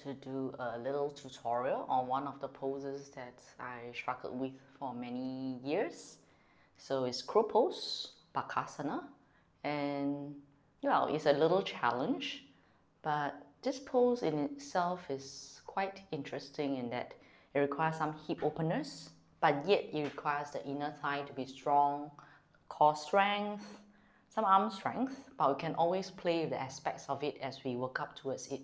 to do a little tutorial on one of the poses that I struggled with for many years. So it's crow pose, Bakasana, and well, it's a little challenge, but this pose in itself is quite interesting in that it requires some hip openers, but yet it requires the inner thigh to be strong, core strength, some arm strength, but we can always play with the aspects of it as we work up towards it.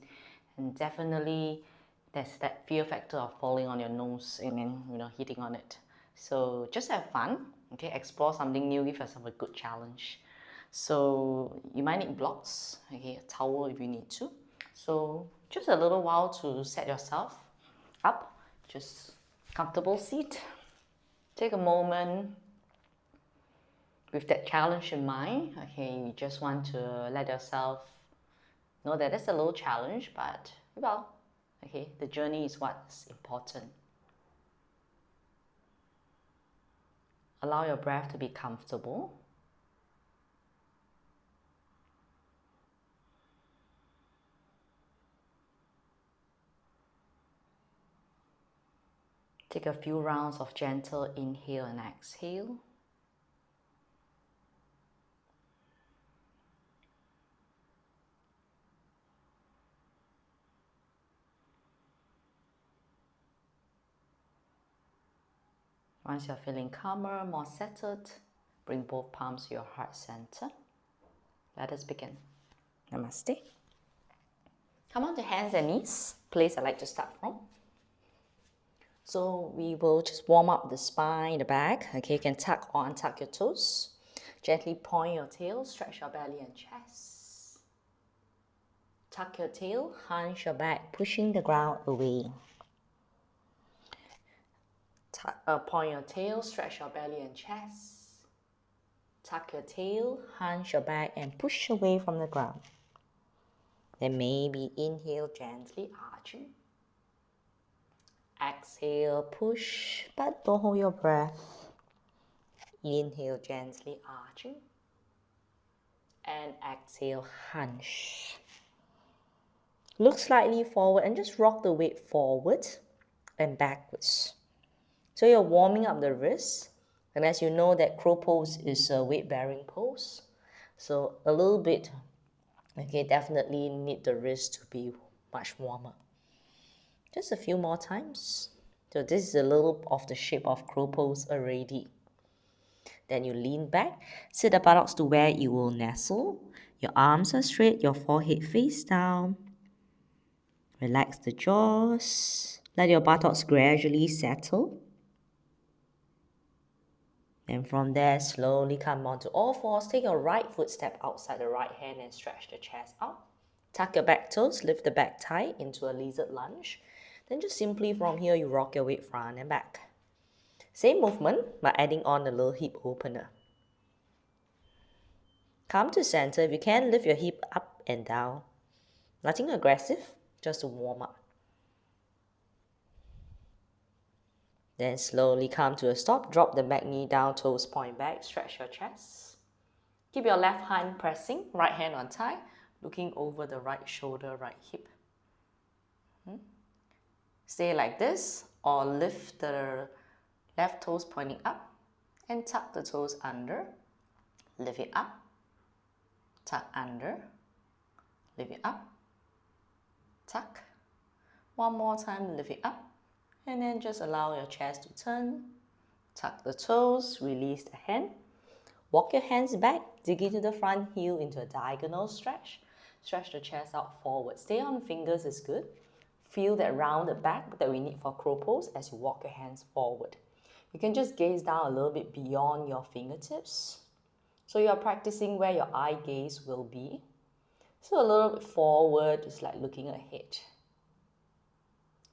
And definitely there's that fear factor of falling on your nose and then hitting on it. So just have fun, okay? Explore something new, give yourself a good challenge. So you might need blocks, okay, a towel if you need to. So just a little while to set yourself up, just comfortable seat. Take a moment with that challenge in mind. Okay, you just want to let yourself know that it's a little challenge, but well, okay, the journey is what's important. Allow your breath to be comfortable. Take a few rounds of gentle inhale and exhale. Once you're feeling calmer, more settled, bring both palms to your heart center. Let us begin. Namaste. Come on to hands and knees, place I like to start from. So we will just warm up the spine, the back. Okay, you can tuck or untuck your toes. Gently point your tail, stretch your belly and chest. Tuck your tail, hunch your back, pushing the ground away. Point your tail, stretch your belly and chest. Tuck your tail, hunch your back and push away from the ground. Then maybe inhale, gently arching. Exhale, push, but don't hold your breath. Inhale, gently arching. And exhale, hunch. Look slightly forward and just rock the weight forward and backwards. So you're warming up the wrists. And as you know, that crow pose is a weight-bearing pose. So a little bit, okay, definitely need the wrist to be much warmer. Just a few more times. So this is a little of the shape of crow pose already. Then you lean back, sit the buttocks to where you will nestle. Your arms are straight, your forehead face down. Relax the jaws. Let your buttocks gradually settle. And from there, slowly come onto all fours. Take your right foot step outside the right hand and stretch the chest out. Tuck your back toes, lift the back thigh into a lizard lunge. Then just simply from here, you rock your weight front and back. Same movement, but adding on a little hip opener. Come to center. If you can, lift your hip up and down. Nothing aggressive, just to warm up. Then slowly come to a stop. Drop the back knee down, toes point back. Stretch your chest. Keep your left hand pressing, right hand on thigh, looking over the right shoulder, right hip. Stay like this, or lift the left toes pointing up and tuck the toes under. Lift it up, tuck under, lift it up, tuck. One more time, lift it up. And then just allow your chest to turn. Tuck the toes, release the hand. Walk your hands back, dig into the front heel into a diagonal stretch. Stretch the chest out forward. Stay on fingers is good. Feel that rounded back that we need for crow pose as you walk your hands forward. You can just gaze down a little bit beyond your fingertips. So you're practicing where your eye gaze will be. So a little bit forward, just like looking ahead.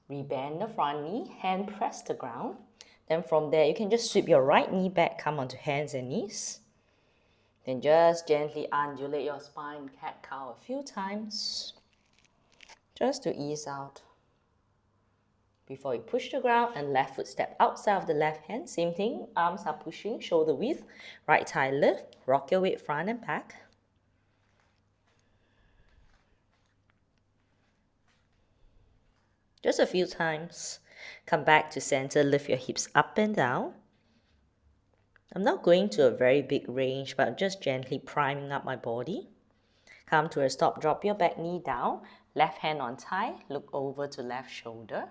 Rebend the front knee, hand press the ground. Then from there, you can just sweep your right knee back, come onto hands and knees. Then just gently undulate your spine, cat-cow a few times. Just to ease out. Before you push the ground and left foot step outside of the left hand. Same thing, arms are pushing, shoulder width. Right thigh lift, rock your weight front and back. Just a few times. Come back to center, lift your hips up and down. I'm not going to a very big range, but just gently priming up my body. Come to a stop, drop your back knee down, left hand on thigh, look over to left shoulder.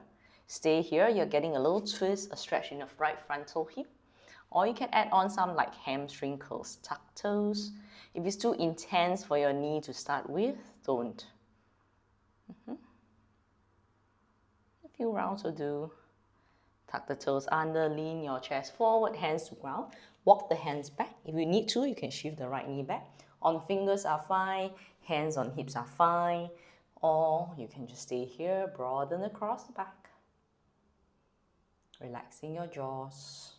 Stay here, you're getting a little twist, a stretch in your right frontal hip. Or you can add on some like hamstring curls, tuck toes. If it's too intense for your knee to start with, don't. A few rounds will do. Tuck the toes under, lean your chest forward, hands to ground. Walk the hands back. If you need to, you can shift the right knee back. On fingers are fine, hands on hips are fine. Or you can just stay here, broaden across the back. Relaxing your jaws.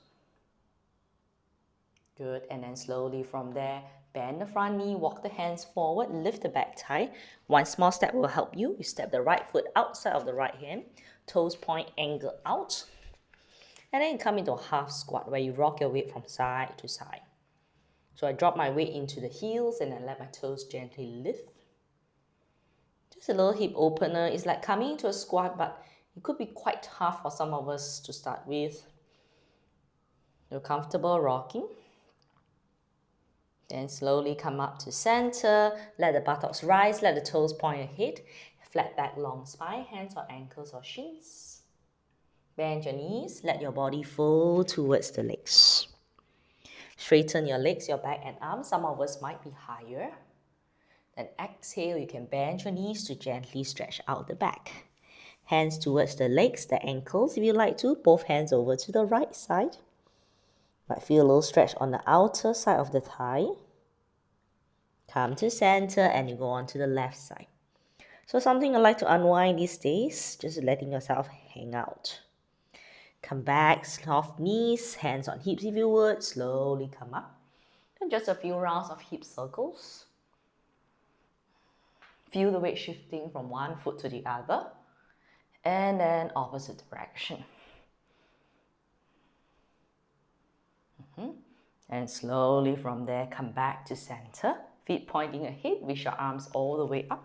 Good, and then slowly from there, bend the front knee, walk the hands forward, lift the back thigh. One small step will help you. You step the right foot outside of the right hand, toes point, angle out. And then you come into a half squat where you rock your weight from side to side. So I drop my weight into the heels and then let my toes gently lift. Just a little hip opener. It's like coming into a squat, but it could be quite tough for some of us to start with. You're comfortable rocking. Then slowly come up to center. Let the buttocks rise, let the toes point ahead. Flat back, long spine, hands on ankles or shins. Bend your knees, let your body fold towards the legs. Straighten your legs, your back and arms. Some of us might be higher. Then exhale, you can bend your knees to gently stretch out the back. Hands towards the legs, the ankles if you like to. Both hands over to the right side. Might feel a little stretch on the outer side of the thigh. Come to center and you go on to the left side. So something I like to unwind these days, just letting yourself hang out. Come back, soft knees, hands on hips if you would. Slowly come up. And just a few rounds of hip circles. Feel the weight shifting from one foot to the other. And then opposite direction. And slowly from there, come back to center. Feet pointing ahead, reach your arms all the way up.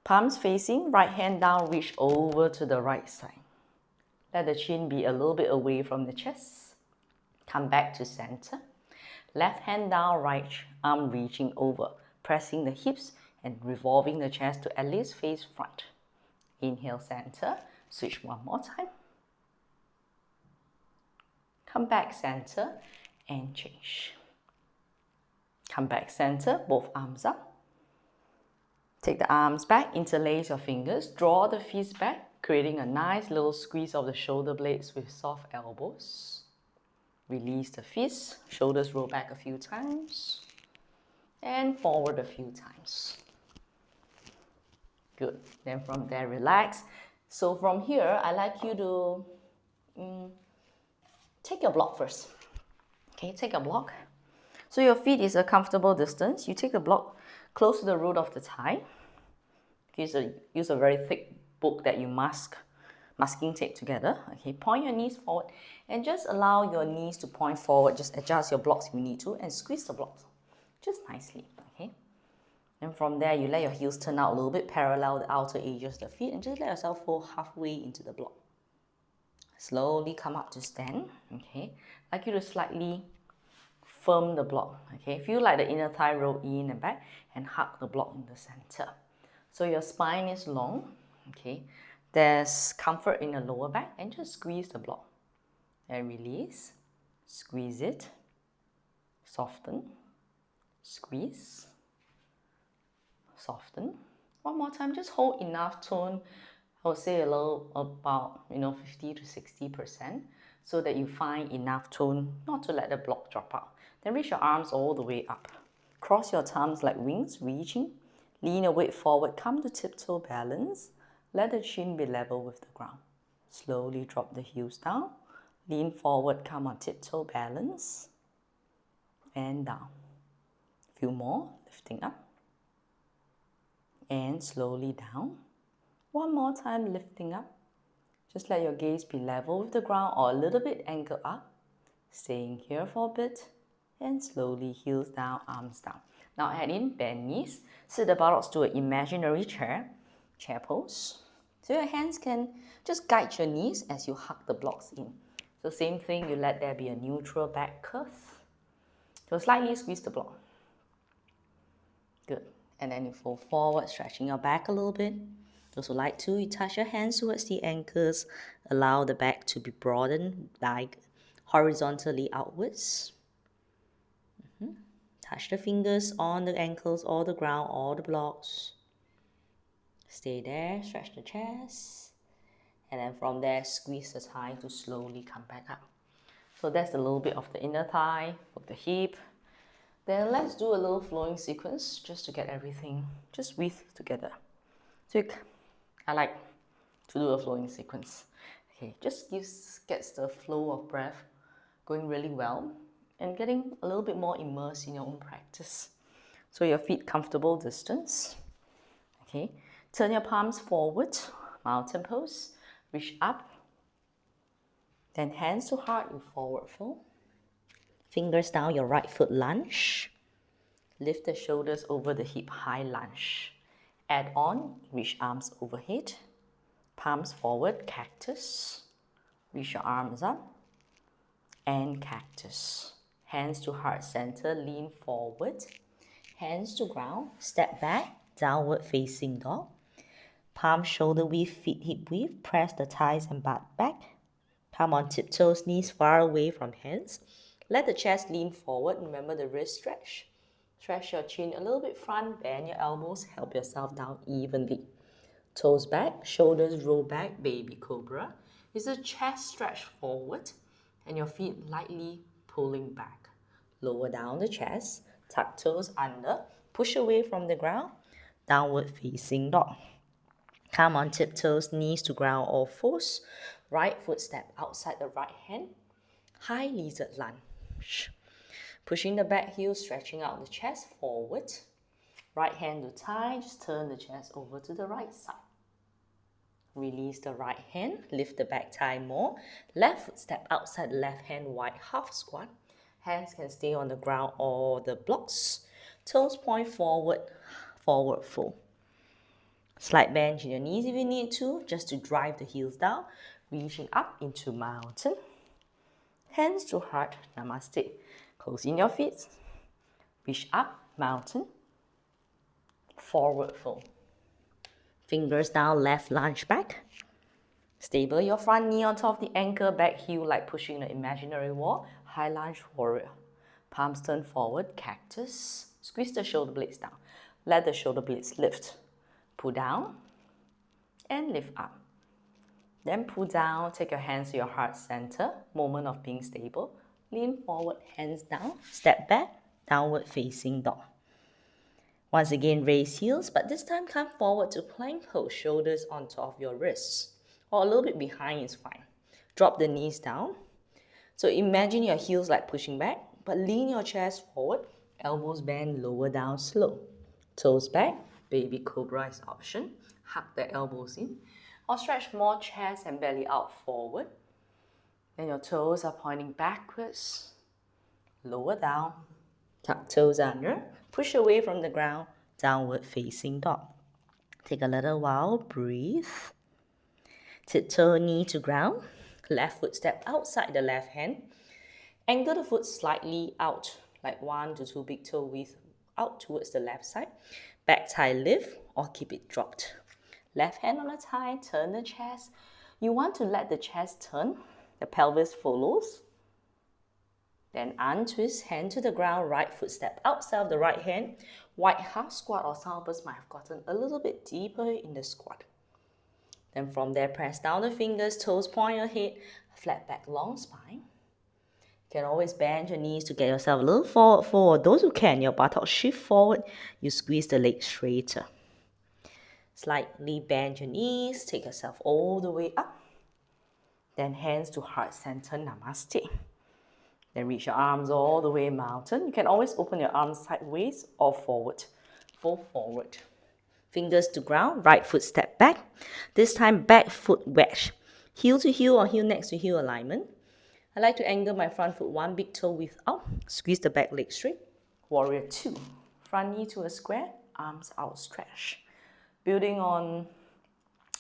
Palms facing, right hand down, reach over to the right side. Let the chin be a little bit away from the chest. Come back to center. Left hand down, right arm reaching over, pressing the hips and revolving the chest to at least face front. Inhale, center. Switch one more time. Come back center and change. Come back center, both arms up. Take the arms back, interlace your fingers, draw the fists back, creating a nice little squeeze of the shoulder blades with soft elbows. Release the fists, shoulders roll back a few times, and forward a few times. Good. Then from there, relax. So from here, I like you to take your block first. Okay, take a block. So your feet is a comfortable distance. You take the block close to the root of the thigh. Use a very thick book that you masking tape together. Okay, point your knees forward and just allow your knees to point forward. Just adjust your blocks if you need to and squeeze the blocks just nicely. Okay, and from there you let your heels turn out a little bit, parallel the outer edges of the feet, and just let yourself fall halfway into the block. Slowly come up to stand. Okay, I'd like you to slightly firm the block. Okay, feel like the inner thigh roll in and back and hug the block in the center. So your spine is long. Okay, there's comfort in the lower back, and just squeeze the block and release. Squeeze it, soften, squeeze, soften. One more time, just hold enough tone. I would say a little about 50 to 60%, so that you find enough tone not to let the block drop out. Then reach your arms all the way up. Cross your thumbs like wings, reaching. Lean your weight forward, come to tiptoe balance. Let the chin be level with the ground. Slowly drop the heels down. Lean forward, come on tiptoe balance. And down. A few more, lifting up. And slowly down. One more time, lifting up. Just let your gaze be level with the ground or a little bit angled up. Staying here for a bit. And slowly heels down, arms down. Now add in bend knees. Sit the buttocks to an imaginary chair pose. So your hands can just guide your knees as you hug the blocks in. So same thing, you let there be a neutral back curve. So slightly squeeze the block. Good. And then you fold forward, stretching your back a little bit. Those who like to, you touch your hands towards the ankles. Allow the back to be broadened, like horizontally outwards. Touch the fingers on the ankles, or the ground, or the blocks. Stay there, stretch the chest. And then from there, squeeze the thigh to slowly come back up. So that's a little bit of the inner thigh, of the hip. Then let's do a little flowing sequence just to get everything just weave together. So I like to do a flowing sequence. Okay, just gets the flow of breath going really well and getting a little bit more immersed in your own practice. So your feet comfortable distance. Okay, turn your palms forward, mountain pose, reach up. Then hands to heart, you forward fold. Fingers down, your right foot lunge. Lift the shoulders over the hip, high lunge. Add on, reach arms overhead. Palms forward, cactus. Reach your arms up. And cactus. Hands to heart center, lean forward. Hands to ground, step back, downward facing dog. Palm shoulder width, feet hip width. Press the thighs and butt back. Come on tiptoes, knees far away from hands. Let the chest lean forward. Remember the wrist stretch. Stretch your chin a little bit front, bend your elbows, help yourself down evenly. Toes back, shoulders roll back, baby cobra. Is the chest stretch forward and your feet lightly pulling back. Lower down the chest, tuck toes under, push away from the ground, downward facing dog. Come on tiptoes, knees to ground or fours. Right foot step outside the right hand. High lizard lunge. Pushing the back heel, stretching out the chest forward. Right hand to thigh, just turn the chest over to the right side. Release the right hand, lift the back thigh more. Left foot step outside the left hand, wide half squat. Hands can stay on the ground or the blocks. Toes point forward, forward fold. Slight bend in your knees if you need to, just to drive the heels down. Reaching up into mountain. Hands to heart, namaste. Close in your feet. Reach up, mountain. Forward fold. Fingers down, left lunge back. Stable your front knee on top of the ankle, back heel like pushing the imaginary wall. High lunge warrior. Palms turn forward, cactus. Squeeze the shoulder blades down. Let the shoulder blades lift. Pull down and lift up. Then pull down, take your hands to your heart center. Moment of being stable. Lean forward, hands down. Step back, downward facing dog. Once again, raise heels, but this time come forward to plank pose, shoulders on top of your wrists. Or a little bit behind is fine. Drop the knees down. So imagine your heels like pushing back, but lean your chest forward, elbows bend, lower down slow. Toes back, baby cobra is option. Hug the elbows in. Or stretch more chest and belly out forward. Then your toes are pointing backwards. Lower down. Tuck toes under. Push away from the ground. Downward facing dog. Take a little while. Breathe. Tiptoe knee to ground. Left foot step outside the left hand. Angle the foot slightly out, like 1 to 2 big toe width out towards the left side. Back thigh lift or keep it dropped. Left hand on the thigh, turn the chest. You want to let the chest turn. The pelvis follows. Then untwist, hand to the ground, right foot step outside of the right hand. Wide half squat, or some of us might have gotten a little bit deeper in the squat. Then from there, press down the fingers, toes point your head, flat back, long spine. You can always bend your knees to get yourself a little forward. Those who can, your buttocks shift forward, you squeeze the legs straighter. Slightly bend your knees, take yourself all the way up. Then hands to heart center, namaste. Then reach your arms all the way mountain. You can always open your arms sideways or forward. Fold forward. Fingers to ground, right foot step back. This time back foot wedge. Heel to heel or heel next to heel alignment. I like to angle my front foot 1 big toe width out. Squeeze the back leg straight. Warrior 2. Front knee to a square, arms outstretched. Building on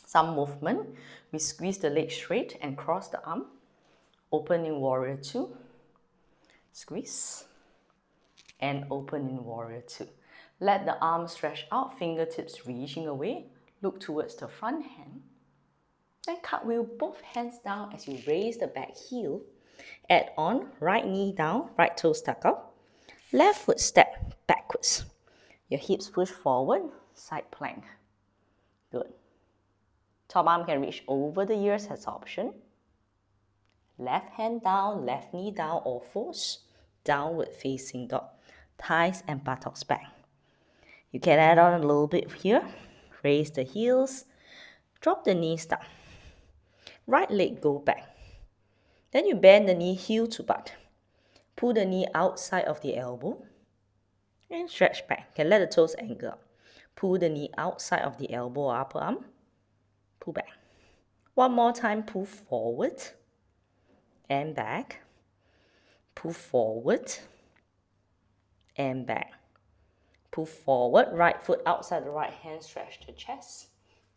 Some movement. We squeeze the leg straight and cross the arm. Open in warrior two. Squeeze. And open in warrior two. Let the arms stretch out, fingertips reaching away. Look towards the front hand. Then cartwheel both hands down as you raise the back heel. Add on, right knee down, right toe stuck out. Left foot step backwards. Your hips push forward, side plank. Good. Top arm can reach over the ears as option. Left hand down, left knee down, all fours. Downward facing dog. Thighs and buttocks back. You can add on a little bit here. Raise the heels. Drop the knees down. Right leg go back. Then you bend the knee heel to butt. Pull the knee outside of the elbow. And stretch back. You can let the toes angle up. Pull the knee outside of the elbow or upper arm. Pull back. One more time, pull forward and back. Pull forward and back. Pull forward, right foot outside the right hand, stretch the chest.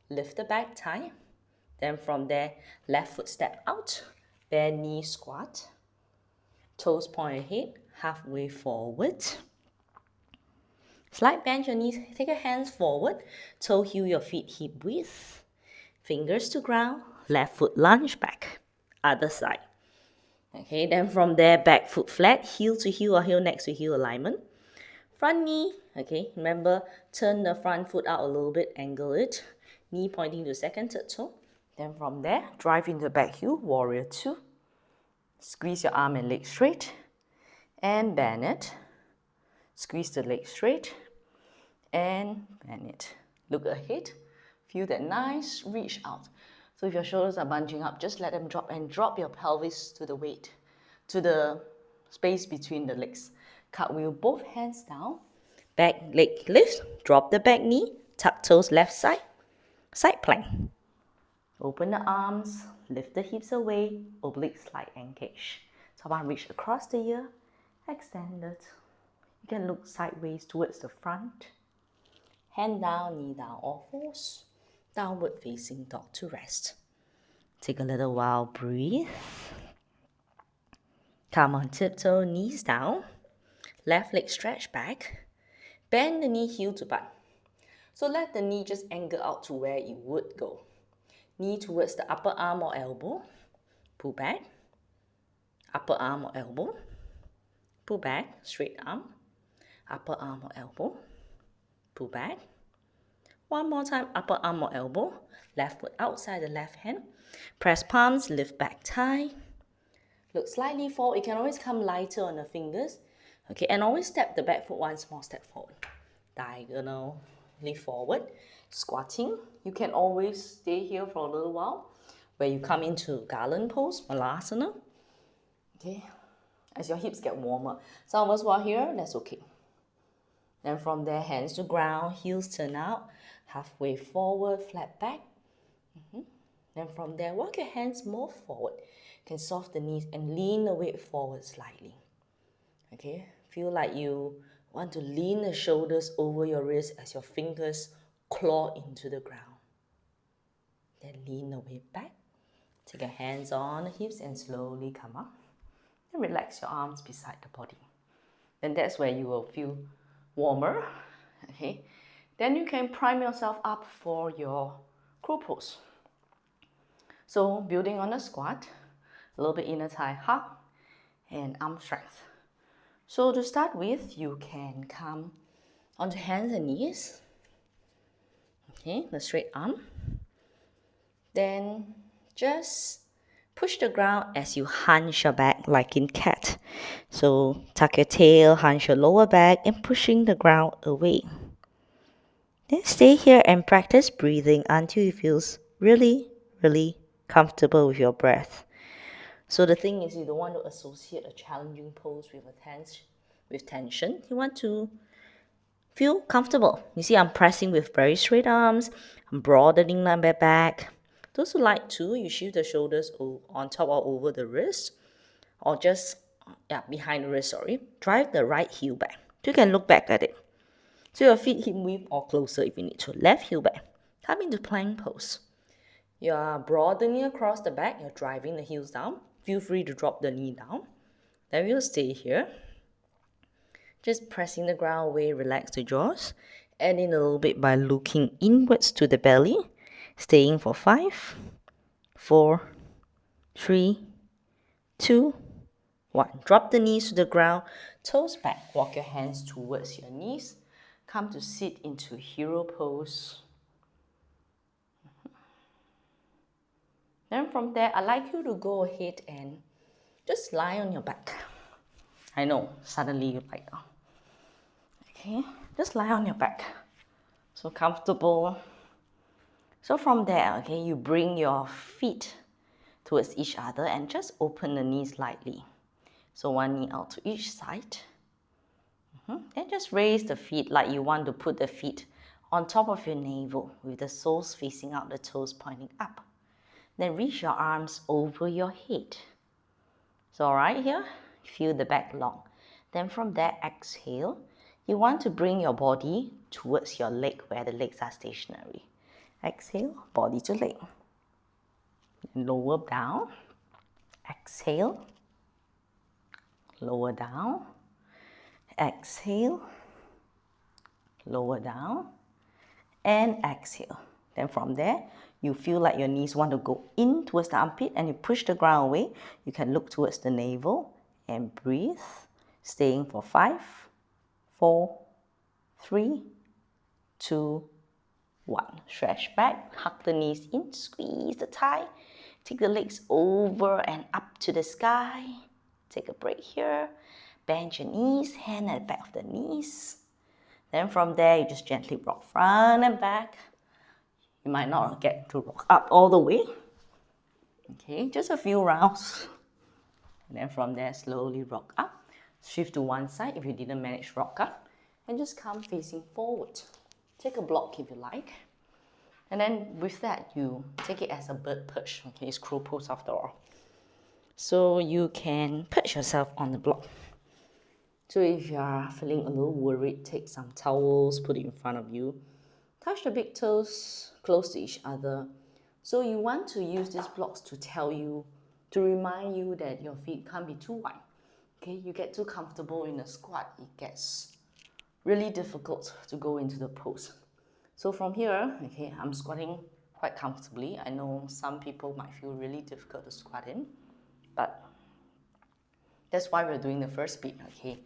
Lift the back thigh. Then from there, left foot step out. Bend knee squat. Toes point ahead, halfway forward. Slight bend your knees, take your hands forward. Toe heel your feet hip width. Fingers to ground, left foot lunge back, other side. Okay, then from there, back foot flat, heel to heel or heel next to heel alignment. Front knee, okay, remember, turn the front foot out a little bit, angle it. Knee pointing to second, third toe. Then from there, drive into the back heel, warrior two. Squeeze your arm and leg straight and bend it. Squeeze the leg straight and bend it. Look ahead. Feel that nice reach out. So if your shoulders are bunching up, just let them drop and drop your pelvis to the weight, to the space between the legs. Cartwheel both hands down. Back leg lift. Drop the back knee. Tuck toes left side. Side plank. Open the arms. Lift the hips away. Oblique slide engage. Top arm reach across the ear. Extend it. You can look sideways towards the front. Hand down, knee down, all fours. Downward facing dog to rest. Take a little while, breathe. Come on tiptoe, knees down. Left leg stretch back. Bend the knee heel to butt. So let the knee just angle out to where it would go. Knee towards the upper arm or elbow. Pull back. Upper arm or elbow. Pull back, straight arm. Upper arm or elbow. Pull back. One more time, upper arm or elbow. Left foot outside the left hand. Press palms, lift back thigh. Look slightly forward. You can always come lighter on the fingers. Okay, and always step the back foot one small step forward. Diagonally forward. Squatting. You can always stay here for a little while. Where you come into garland pose, malasana. Okay, as your hips get warmer. Some of us who are here, that's okay. Then from there, hands to ground, heels turn out, halfway forward, flat back. Then from there, walk your hands more forward. You can soft the knees and lean the weight forward slightly. Okay, feel like you want to lean the shoulders over your wrist as your fingers claw into the ground. Then lean the weight back. Take your hands on the hips and slowly come up. Then relax your arms beside the body. Then that's where you will feel warmer. Okay, then you can prime yourself up for your crow pose. So building on the squat, a little bit inner thigh hug and arm strength. So to start with, you can come onto hands and knees. Okay, the straight arm. Then just push the ground as you hunch your back like in cat. So tuck your tail, hunch your lower back and pushing the ground away. Then stay here and practice breathing until you feel really, really comfortable with your breath. So the thing is, you don't want to associate a challenging pose with tension. You want to feel comfortable. You see, I'm pressing with very straight arms. I'm broadening my back. Those who like to, you shift the shoulders on top or over the wrist, or just behind the wrist, Drive the right heel back. So you can look back at it. So your feet hip width or closer if you need to. Left heel back. Come into plank pose. You are broadening across the back, you're driving the heels down. Feel free to drop the knee down. Then we'll stay here. Just pressing the ground away, relax the jaws. Add in a little bit by looking inwards to the belly. Staying for 5, 4, 3, 2, 1. Drop the knees to the ground, toes back. Walk your hands towards your knees. Come to sit into hero pose. Then from there, I'd like you to go ahead and just lie on your back. I know, suddenly you lie down. Okay, just lie on your back. So comfortable. So from there, okay, you bring your feet towards each other and just open the knees slightly. So one knee out to each side. Then just raise the feet like you want to put the feet on top of your navel with the soles facing out, the toes pointing up. Then reach your arms over your head. So right here, feel the back long. Then from there, exhale. You want to bring your body towards your leg where the legs are stationary. Exhale, body to leg. Lower down. Exhale. Lower down. Exhale. Lower down. And exhale. Then from there, you feel like your knees want to go in towards the armpit and you push the ground away. You can look towards the navel and breathe. Staying for 5, 4, 3, 2, 1. Stretch back, hug the knees in, squeeze the thigh. Take the legs over and up to the sky. Take a break here. Bend your knees, hand at the back of the knees. Then from there, you just gently rock front and back. You might not get to rock up all the way. Okay, just a few rounds. And then from there, slowly rock up. Shift to one side if you didn't manage rock up. And just come facing forward. Take a block if you like. And then with that, you take it as a bird perch. Okay, it's crow pose after all. So you can perch yourself on the block. So if you are feeling a little worried, take some towels, put it in front of you. Touch the big toes close to each other. So you want to use these blocks to tell you, to remind you that your feet can't be too wide. Okay, you get too comfortable in a squat, it gets really difficult to go into the pose. So from here, okay, I'm squatting quite comfortably. I know some people might feel really difficult to squat in, but that's why we're doing the first bit, okay?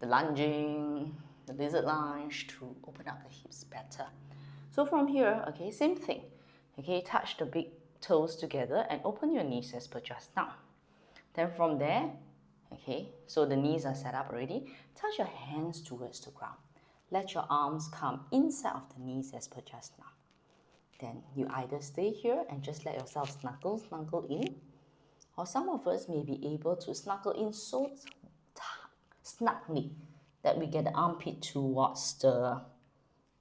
The lunging, the lizard lunge to open up the hips better. So from here, okay, same thing. Okay, touch the big toes together and open your knees as per just now. Then from there, okay, so the knees are set up already. Touch your hands towards the ground. Let your arms come inside of the knees as per just now. Then you either stay here and just let yourself snuggle in, or some of us may be able to snuggle in so snugly that we get the armpit towards the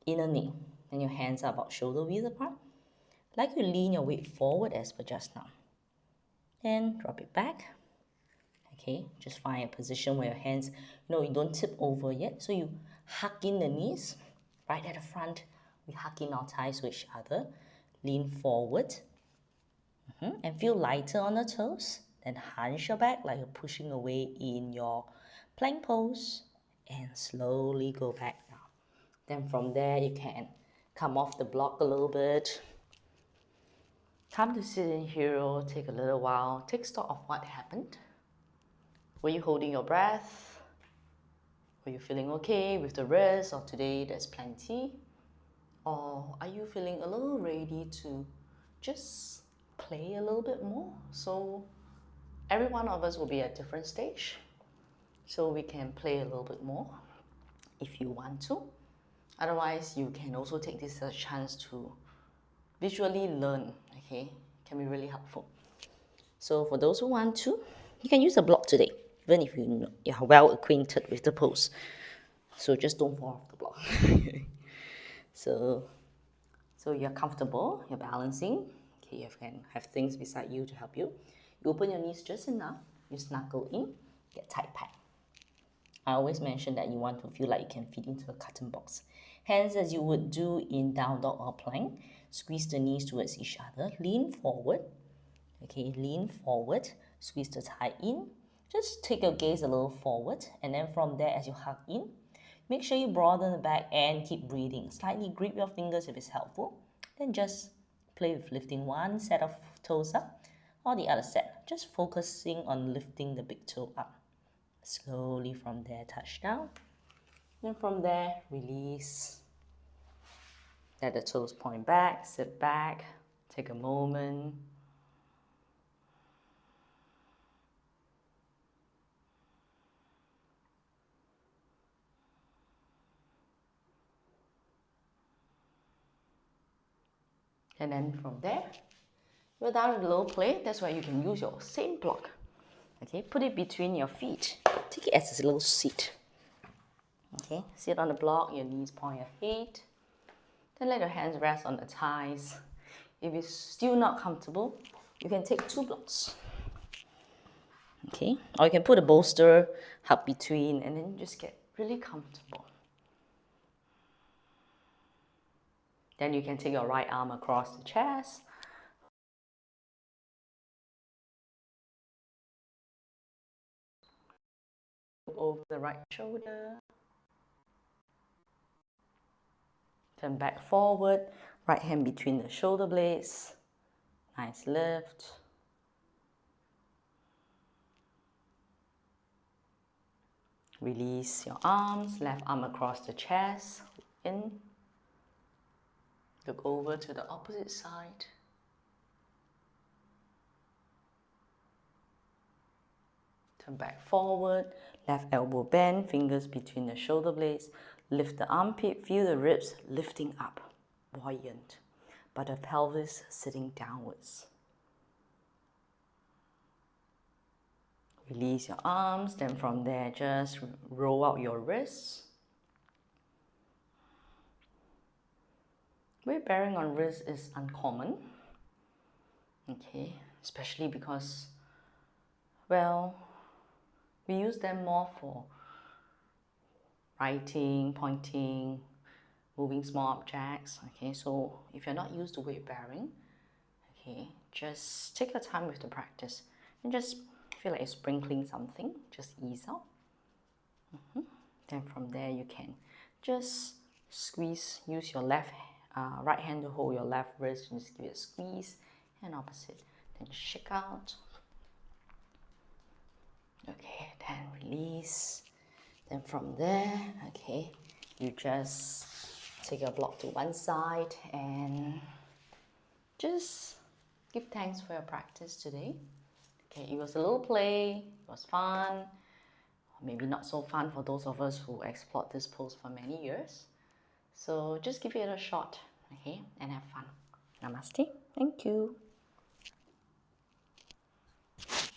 inner knee. And your hands are about shoulder width apart. Like you lean your weight forward as per just now. Then drop it back. Okay, just find a position where your hands, you don't tip over yet. So you hug in the knees, right at the front. We hug in our thighs to each other. Lean forward. And feel lighter on the toes. Then hunch your back like you're pushing away in your plank pose. And slowly go back now. Then from there, you can come off the block a little bit. Come to sit in hero, take a little while. Take stock of what happened. Were you holding your breath? Were you feeling okay with the rest? Or today there's plenty? Or are you feeling a little ready to just play a little bit more? So every one of us will be at different stage. So we can play a little bit more if you want to. Otherwise, you can also take this as a chance to visually learn, okay? It can be really helpful. So for those who want to, you can use a block today, even if you're well acquainted with the pose. So just don't fall off the block. So you're comfortable, you're balancing. Okay, you can have things beside you to help you. You open your knees just enough, you snuggle in, get tight packed. I always mention that you want to feel like you can fit into a cotton box. Hence, as you would do in down dog or plank. Squeeze the knees towards each other. Lean forward. Okay, lean forward. Squeeze the thigh in. Just take your gaze a little forward, and then from there, as you hug in, make sure you broaden the back and keep breathing. Slightly grip your fingers if it's helpful. Then just play with lifting one set of toes up or the other set. Just focusing on lifting the big toe up. Slowly from there, touch down. And from there, release. Let the toes point back, sit back, take a moment. And then from there, we're down in the low plate. That's why you can use your same block. Okay, put it between your feet. Take it as a little seat. Okay, sit on the block, your knees point ahead. Then let your hands rest on the thighs. If it's still not comfortable, you can take 2 blocks. Okay, or you can put a bolster, hug between, and then just get really comfortable. Then you can take your right arm across the chest. Over the right shoulder. Turn back forward, right hand between the shoulder blades. Nice lift. Release your arms, left arm across the chest, in. Look over to the opposite side. Turn back forward, left elbow bend, fingers between the shoulder blades. Lift the armpit, feel the ribs lifting up, buoyant, but the pelvis sitting downwards. Release your arms, then from there just roll out your wrists. Weight bearing on wrist is uncommon, okay, especially because, well, we use them more for writing, pointing, moving small objects, okay. So if you're not used to weight bearing, okay, just take your time with the practice and just feel like you're sprinkling something, just ease out. Then from there you can just squeeze, use your right hand to hold your left wrist and just give it a squeeze, and opposite, then shake out. Okay, then release. Then from there, okay, you just take your block to one side and just give thanks for your practice today. Okay, it was a little play, it was fun, maybe not so fun for those of us who explored this pose for many years. So just give it a shot, okay, and have fun. Namaste. Thank you.